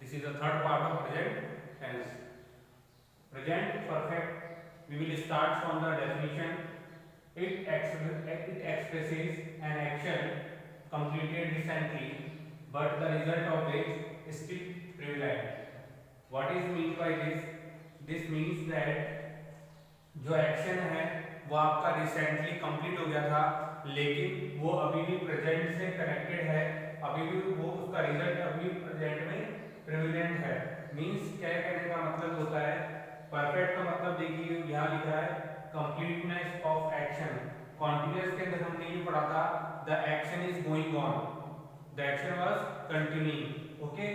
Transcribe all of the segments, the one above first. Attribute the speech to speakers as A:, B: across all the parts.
A: This is the third part of present tense. Present perfect, we will start from the definition. It expresses an action completed recently but the result of which is still prevalent. What is meant by this? This means that जो action है वो आपका recently complete हो गया था लेकिन वो अभी भी प्रेजेंट से कनेक्टेड है, अभी भी वो उसका रिजल्ट अभी प्रेजेंट में प्रेविलेंट है। मींस क्या कहने का मतलब होता है, परफेक्ट का मतलब देखिए यहाँ लिखा है कंप्लीटनेस ऑफ एक्शन। कॉन्टिन्यूअस के अंदर हमने ये पढ़ा था the action is going on, the action was continuing, okay.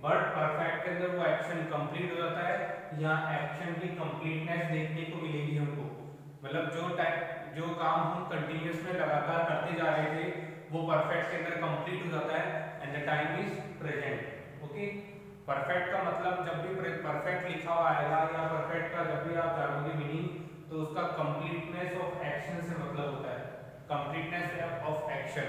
A: But perfect के अंदर वो एक्शन कंप्लीट हो जाता है, यहाँ एक्शन की कंप्लीटनेस देखने को मिलेगी हमको। मतलब जो काम हम कंटिन्यूअस में लगातार करते जा रहे थे वो परफेक्ट के अंदर कंप्लीट हो जाता है and the time is present, okay. Perfect का मतलब जब भी परफेक्ट लिखा हुआ आएगा या परफेक्ट का जब भी आप जानोगे मीनिंग तो उसका कंप्लीटनेस ऑफ एक्शन से मतलब होता है, completeness of action.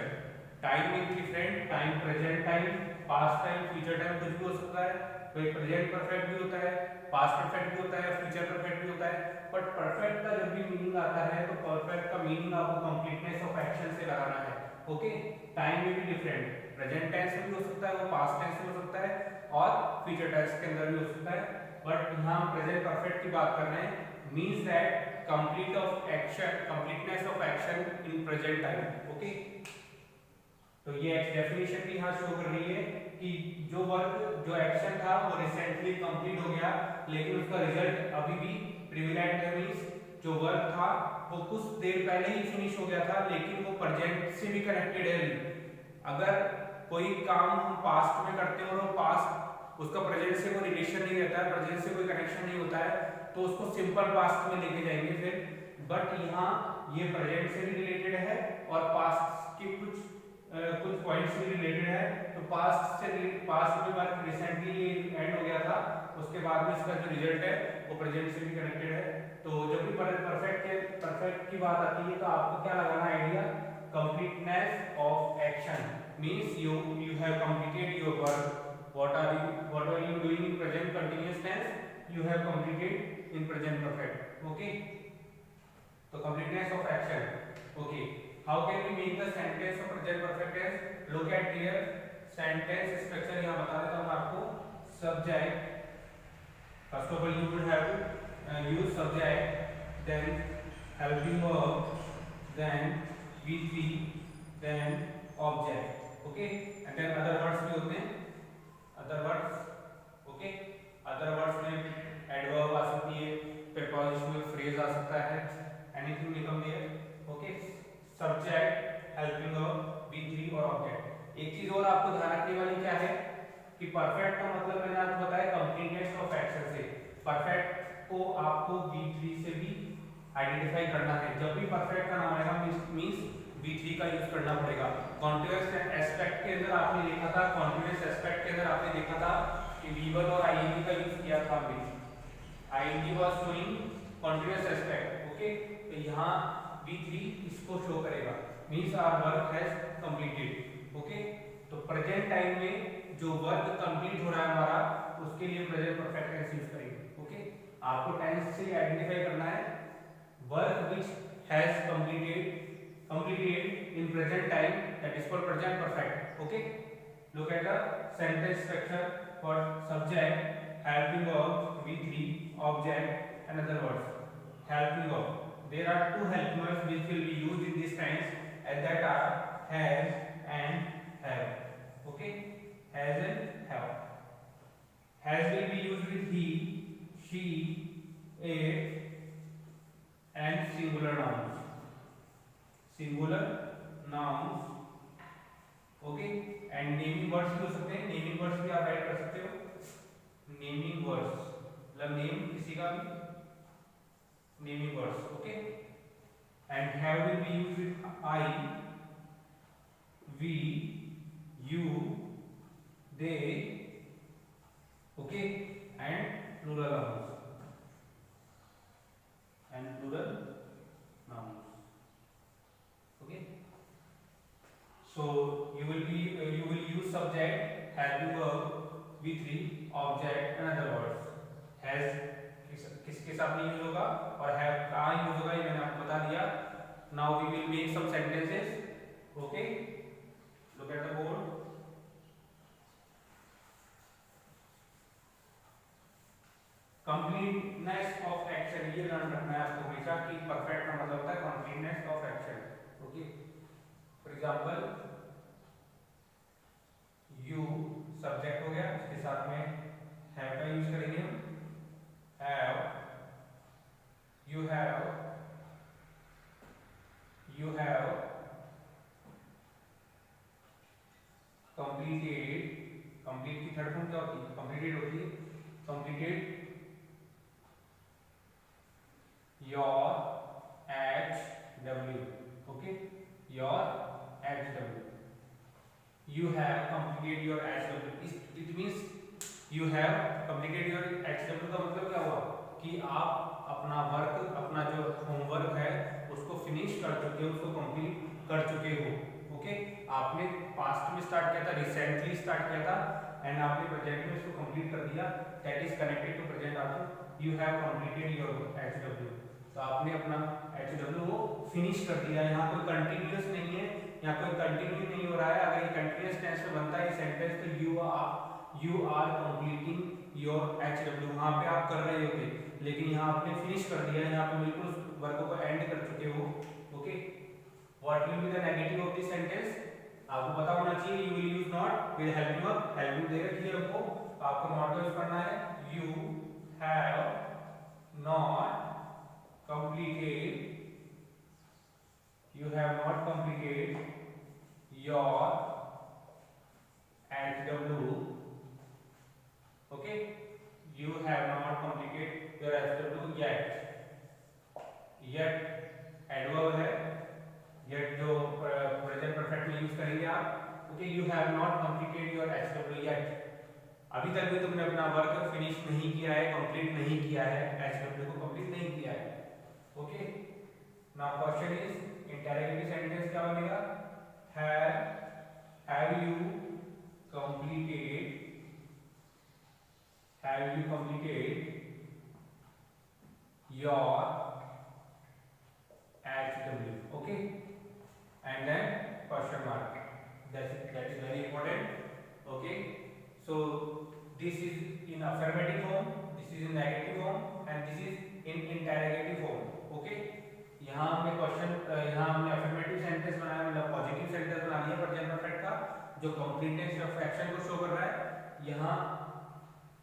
A: Time is different, time present time, past time, future time कुछ भी हो सकता है, कोई प्रेजेंट परफेक्ट भी होता है, पास्ट परफेक्ट भी होता है, फ्यूचर परफेक्ट भी होता है। बट परफेक्ट का जब भी मीनिंग आता है तो परफेक्ट का मीनिंग आपको कंप्लीटनेस ऑफ एक्शन से लगाना है, ओके। टाइम में भी डिफरेंट, प्रेजेंट टेंस में भी हो सकता है, वो पास्ट टेंस में हो सकता है और फ्यूचर टेंस के अंदर भी हो सकता है। बट यहाँ हम प्रेजेंट परफेक्ट की बात कर रहे हैं, means that complete of action, completeness of action in present time, okay. तो ये डेफिनेशन भी यहाँ शो कर रही है कि जो वर्क, जो एक्शन था वो रिसेंटली कंप्लीट हो गया लेकिन उसका रिजल्ट अभी भी प्रिविलेंट है। मींस जो वर्क था वो कुछ देर पहले ही फिनिश हो गया था लेकिन वो प्रेजेंट से भी कनेक्टेड है। अगर कोई काम हम पास्ट में करते हैं और वो पास्ट उसका प्रेजेंट से कोई रिलेशन नहीं रहता है, प्रेजेंट से कोई कनेक्शन नहीं होता है तो उसको सिंपल पास्ट में लेके जाएंगे फिर। बट यहाँ ये प्रेजेंट से भी रिलेटेड है और पास्ट के कुछ पॉइंट्स से रिलेटेड है। तो पास्ट में वर्क रिसेंटली एंड हो गया था, उसके बाद में इसका जो रिजल्ट है वो प्रेजेंट से भी कनेक्टेड है। तो जब भी परफेक्ट की बात आती है तो आपको क्या लगाना idea, completeness of action means you have completed your work. what are you doing in present continuous tense, you have completed in present perfect, okay। तो completeness of action, okay। How can we make the sentence of present perfect tense? Look at here, sentence structure यहाँ बता देता हूँ आपको। Subject, first of all you will have to use subject, then helping verb, then V3, then object, okay। and then other words भी होते हैं, other words, okay. Other words में adverb आ सकती है, प्रीपोजिशनल फ्रेज आ सकता है, anything will come there, okay. Subject, helping verb, V3 और ऑब्जेक्ट। एक चीज और आपको ध्यान रखने वाली क्या है कि परफेक्ट का मतलब मैंने आपको बताया कंप्लीटनेस ऑफ एक्शन से। परफेक्ट को आपको V3 से भी आइडेंटिफाई करना है। जब भी परफेक्ट का नाम आएगा मींस V3 का यूज करना पड़ेगा। कॉन्टिन्यूअस एस्पेक्ट के अंदर आपने देखा था, कॉन्टिन्यूअस एस्पेक्ट के अंदर आपने देखा था कि V1 और ING का यूज किया था हमने। ING was showing continuous aspect, okay. तो यहाँ V3 इसको शो करेगा, means our work has completed, okay. तो प्रेजेंट टाइम में जो वर्क कंप्लीट हो रहा है हमारा उसके लिए प्रेजेंट परफेक्ट टेंस यूज करेंगे, ओके। आपको टेंस से आइडेंटिफाई करना है work which has completed in present time, that is for present perfect, okay। Look at the sentence structure for subject, helping verb, V3, object and other words। Helping verb, there are two helping verbs which will be used in this tense and that are has and have, okay। Has and have. Has will be used with he, she, it and singular nouns, singular nouns, okay. And naming words भी हो सकते हैं, naming words भी आप add कर सकते हो। Naming words मतलब नेम किसी का भी, naming words, okay. And have will be used with I, we, you, they, okay. And plural nouns, and plural nouns, okay। So you will use subject, helping verb, V3, object in other words has किसके साथ में use होगा और have कहाँ use होगा ये मैंने आपको बता दिया. Now we will make some sentences. Okay, look at the board. Completeness of action, ये लर्न रखना है आपको हमेशा कि परफेक्ट का मतलब होता है completeness of action. Okay, for example you subject हो गया, इसके साथ में हैव का यूज करेंगे हम. Have, you have completed. Complete की थर्ड फॉर्म क्या होती है? कंप्लीटेड होती है. Completed your HW. Okay, your HW. You have completed your HW. It means you have completed your HW का मतलब क्या हुआ कि आप अपना वर्क, अपना जो होमवर्क है उसको फिनिश कर चुके हो, उसको कंप्लीट कर चुके हो. ओके, आपने पास्ट में स्टार्ट किया था, रिसेंटली स्टार्ट किया था एंड आपने प्रेजेंट में उसको कंप्लीट कर दिया. That is connected to present also. You have completed your HW. तो आपने अपना HW वो फिनिश कर दिया. यहाँ कोई कंटिन्यूअस नहीं है, यहाँ कोई कंटिन्यू नहीं हो रहा है. अगर ये कंटिन्यूअस टेंस में बनता है सेंटेंस तो you are completing your HW, वहाँ पे आप कर रहे होते, लेकिन यहाँ आपने फिनिश कर दिया. यहाँ पे बिल्कुल वर्क को एंड कर चुके हो. Okay, what will be the negative of this sentence? आपको पता होना चाहिए. You will use not, will help you up. Help you they रखी है आपको, आपको नॉट यूज करना है. You have not completed, you have not completed your HW. Okay, you have not completed your HW yet. Adverb है, yet जो present perfect में use करेंगे आप. Okay, you have not completed your HW yet. अभी तक भी तुमने अपना वर्क फिनिश नहीं किया है, कंप्लीट नहीं किया है, HW को कंप्लीट नहीं किया है. Okay, now question is interrogative sentence क्या बनेगा? Have you completed your HW. Okay, and then question mark. that is very important. Okay, so this is in affirmative form, this is in negative form and this is in interrogative form. Okay, यहाँ हमने question, यहाँ हमने affirmative sentence बनाया, मतलब positive sentence बना लिया present perfect का जो कंप्लीटनेस ऑफ एक्शन को शो कर रहा है. यहाँ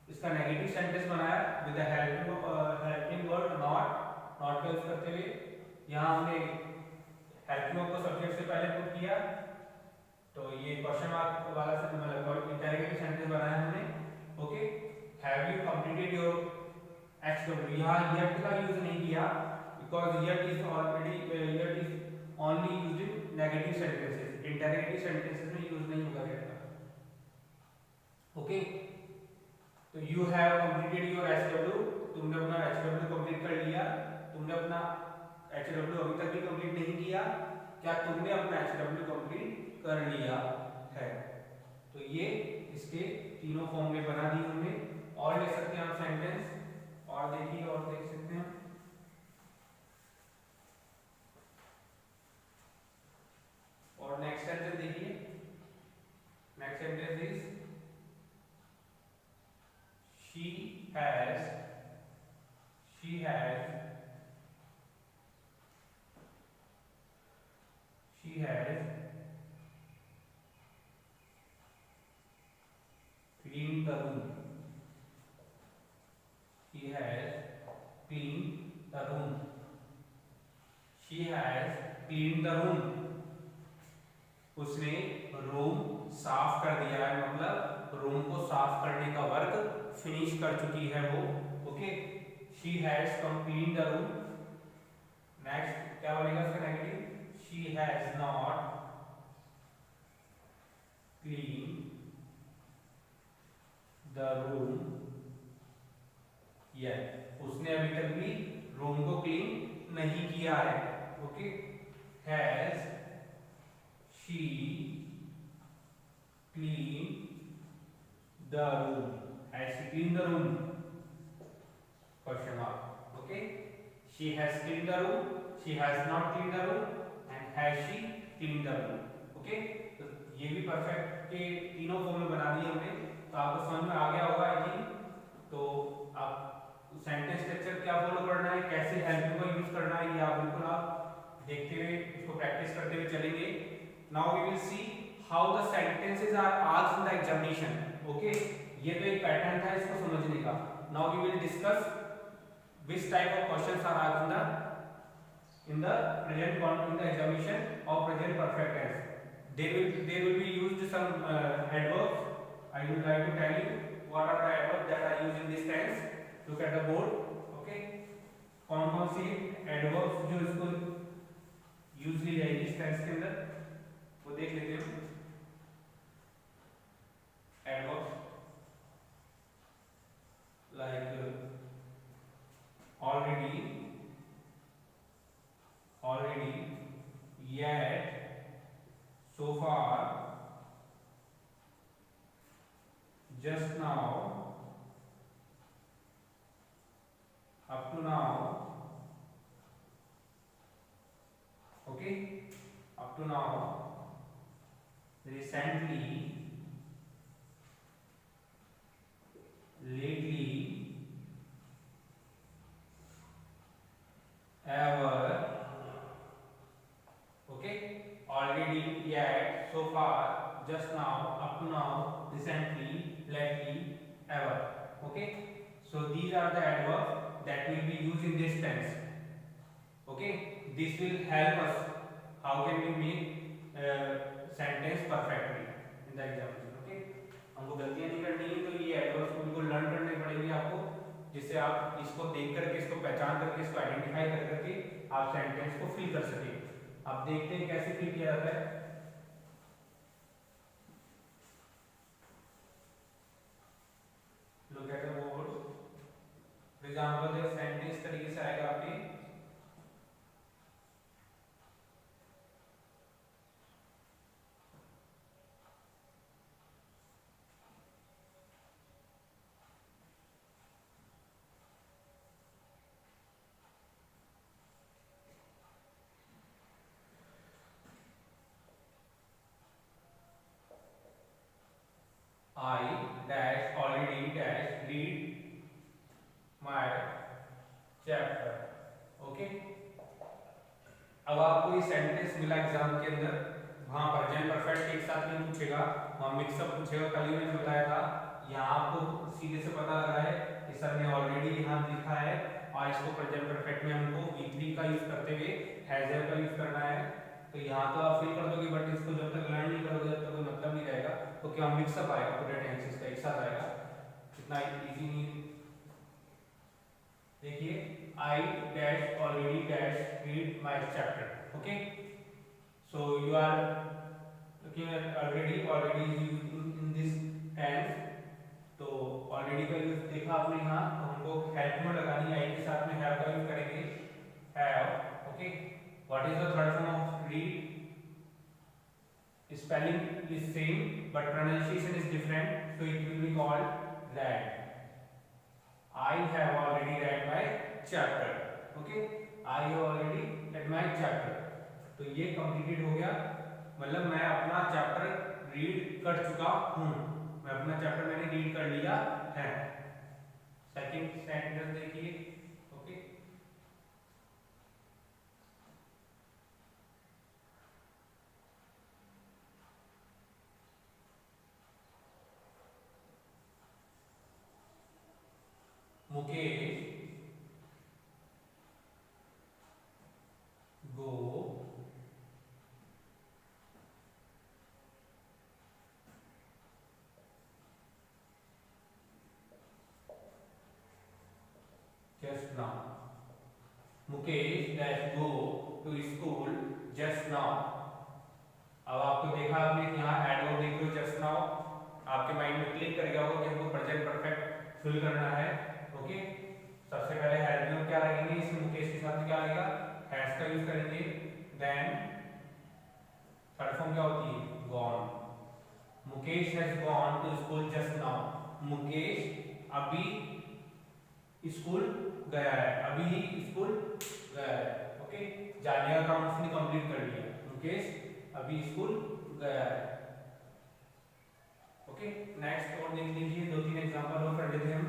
A: इसका नेगेटिव सेंटेंस बनाया with the helping word not का यूज करते हुए. यहाँ हमने हेल्पिंग को सब्जेक्ट से पहले पुट किया, तो ये क्वेश्चन मार्क वाला से मतलब इंटरोगेटिव सेंटेंस बनाया हमने. Okay, have you completed your HW. यहाँ येट का यूज नहीं किया because yet is only used in negative sentences. Interrogative sentences में यूज नहीं होगा yet का. ओके, तो you have completed your HW. तुमने अपना HW कंप्लीट कर लिया. तुमने अपना HW अभी तक भी कंप्लीट नहीं किया. क्या तुमने अपना HW कंप्लीट कर लिया है? तो ये इसके तीनों फॉर्म में बना दी हमने. और ले सकते हैं आप सेंटेंस, और देखिए और देख सकते हैं. और नेक्स्ट सेंटेंस देखिए. Next sentence is she has cleaned the room. She has cleaned the room. She has cleaned the room. उसने रूम साफ कर दिया है, मतलब रूम को साफ करने का वर्क फिनिश कर चुकी है वो. Okay, she has completed the room. Next क्या बनेगा इसका negative? She has not clean the room yet. उसने अभी तक भी रूम को क्लीन नहीं किया है. Okay, has she clean the room. Has she cleaned the room? Question mark. Okay. She has cleaned the room. She has not cleaned the room. And has she cleaned the room? Okay. तो ये भी perfect के तीनों form में बना दिए हमने, तो आपको समझ में आ गया होगा आई थिंक। तो आप सेंटेंस स्ट्रक्चर क्या फॉलो करना है, कैसे हेल्प को यूज करना है, ये आप बिल्कुल आप देखते हुए इसको प्रैक्टिस करते हुए चलेंगे। Now we will see how the sentences are asked in the examination. Okay, ये तो एक पैटर्न था इसको समझने का। Now we will discuss which type of questions are asked in the examination of present perfect tense. There will be used some adverbs. I would like to tell you what are the adverbs that are used in this tense. Look at the board. Okay, कौन सी adverbs जो इसको use ली जाएगी इस tense के अंदर वो देख लेते हैं। adverbs like already, yet, so far, just now, up to now. Okay, up to now, recently, lately, ever. Okay, already, yet, so far, just now, up to now, recently, lately, ever. Okay, so these are the adverbs that will be used in this tense. Okay, this will help us how can we make sentence perfectly in the examination. Okay, हमको गलतियां नहीं करनी है, तो ये adverbs को बिल्कुल learn करने पड़ेंगे आपको, जिससे आप इसको देख करके, इसको पहचान करके, इसको आइडेंटिफाई कर करके आप सेंटेंस को फिल कर सकें। आप देखते हैं कैसे फिल किया जाता है। Look at the board. For example, एक सेंटेंस तरीके से आएगा आपके I dash already dash read my chapter. Okay, अब आपको ये सेंटेंस मिला एग्जाम के अंदर, वहां प्रेजेंट परफेक्ट एक साथ नहीं पूछेगा, वहां मिक्सअप पूछेगा। कल ही मैंने बताया था, यहाँ आपको सीधे से पता लगा है कि सर ने ऑलरेडी यहाँ लिखा है और इसको प्रेजेंट परफेक्ट में हमको V3 का यूज करते हुए हैजर का यूज करना है। तो यहाँ तो आप फिल कर दोगे, बट इसको जब तक लर्न नहीं करोगे तब तक कोई मतलब नहीं रहेगा। तो क्या मिक्सअप आएगा, पूरे टेंसेस का एक साथ आएगा, इतना इजी नहीं। देखिए, I dash already dash read my chapter. Okay, so you are looking at already is used in this tense. तो already का यूज देखा आपने यहाँ, तो हमको help में लगानी है, I के साथ में have का यूज करेंगे, have. Okay, what is the third form of read? Spelling is same but pronunciation is different, so it will be called read. I have already read my chapter. Okay, I have already read my chapter. तो ये completed हो गया, मतलब मैं अपना chapter read कर चुका हूँ, मैं अपना चैप्टर मैंने रीड कर लिया है। सेकंड सेंटेंस देखिए। Okay, Mukesh go just now. Mukesh dash go to school just now. अब आपको देखा आपने यहाँ एडवर्ब देख लो just now, आपके माइंड में क्लिक कर गया होगा कि हमको प्रेजेंट परफेक्ट फिल करना है। ओके, सबसे पहले हैज में क्या लगेंगे, इसमें मुकेश के साथ क्या आएगा, हैज का यूज करेंगे। देन थर्ड फॉर्म क्या होती है, gone. Mukesh has gone to school just now. Mukesh अभी स्कूल गया है, अभी स्कूल गया है। ओके, जाने का काम उसने कंप्लीट कर लिया, मुकेश अभी स्कूल गया है। ओके, नेक्स्ट और देख लीजिए, 2-3 एग्जांपल और कर लेते हैं हम।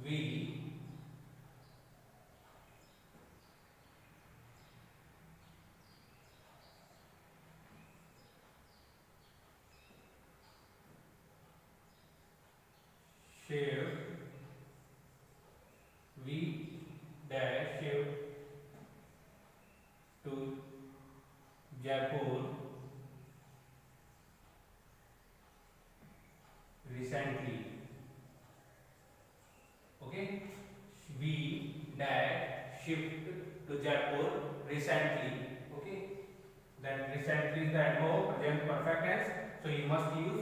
A: We shift, we dash shift to Jaipur recently. Okay, we dash shift to Jaipur recently. Okay, then recently is the adverb present perfect tense, so you must use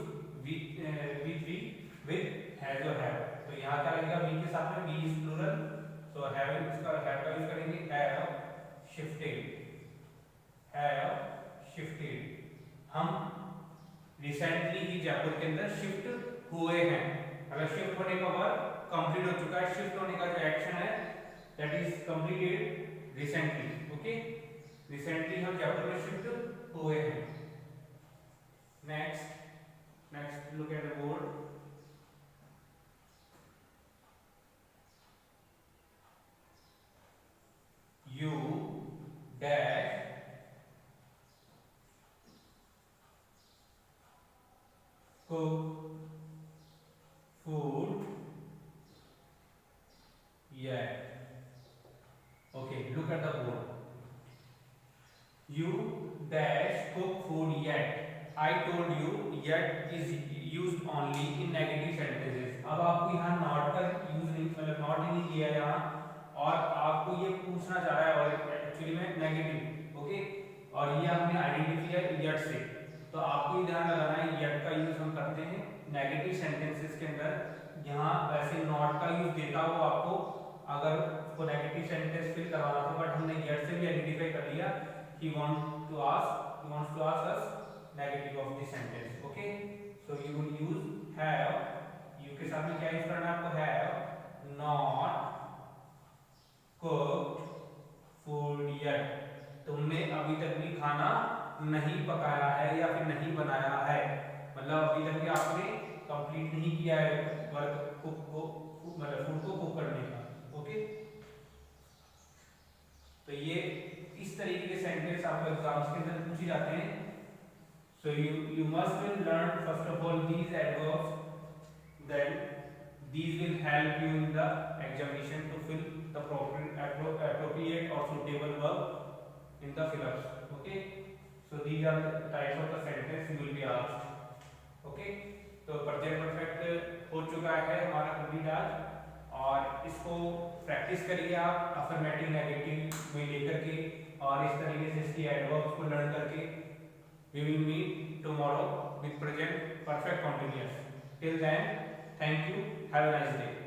A: with has or have. तो यहाँ क्या लगेगा, we के साथ में we is plural, so have इसका have का use करेंगे, have shifted, हम रिसेंटली ही जयपुर के अंदर शिफ्ट हुए हैं। अगर शिफ्ट होने का वर्ब कंप्लीट हो चुका है, शिफ्ट होने का जो एक्शन है that is completed recently. Okay, recently हम जयपुर में शिफ्ट हुए हैं। Next look at the board. You dash cook food yet. Okay, look at the board. You dash cook food yet. I told you yet is used only in negative sentences. अब आपको यहाँ not का use नहीं, मतलब not ही नहीं किया यहाँ, और आपको ये पूछना चाह रहा है और एक्चुअली में नेगेटिव। ओके, और ये हमने आइडेंटिफाई किया yet से, तो आपको ध्यान लगाना है yet का यूज हम करते हैं नेगेटिव सेंटेंसेस के अंदर। यहाँ वैसे नॉट का यूज देता हो आपको अगर उसको नेगेटिव सेंटेंस फिल करवाना था, बट हमने yet से भी आइडेंटिफाई कर लिया he wants to ask us negative of the sentence. Okay, so you will use have, you के साथ में क्या यूज करना है आपको, have not cooked food yet, तुमने अभी तक भी खाना नहीं पकाया है या फिर नहीं बनाया है, मतलब अभी तक भी आपने कंप्लीट नहीं किया है वर्क कुक को, मतलब फूड को कुक करने का। ओके, तो ये इस तरीके के सेंटेंस आपको एग्जाम्स के अंदर पूछे जाते हैं। So you must will learn first of all these adverbs, then these will help you in the examination to fill the appropriate or suitable verb in the fill-ups. Okay, so these are the types of the sentence you will be asked. Okay, तो present perfect हो चुका है हमारा complete आज, और इसको practice करिए आप अफर्मेटिव नेगेटिव में लेकर के, और इस तरीके से इसकी एडवर्ब्स को लर्न करके। We will meet tomorrow with present perfect continuous. Till then, thank you. Have a nice day.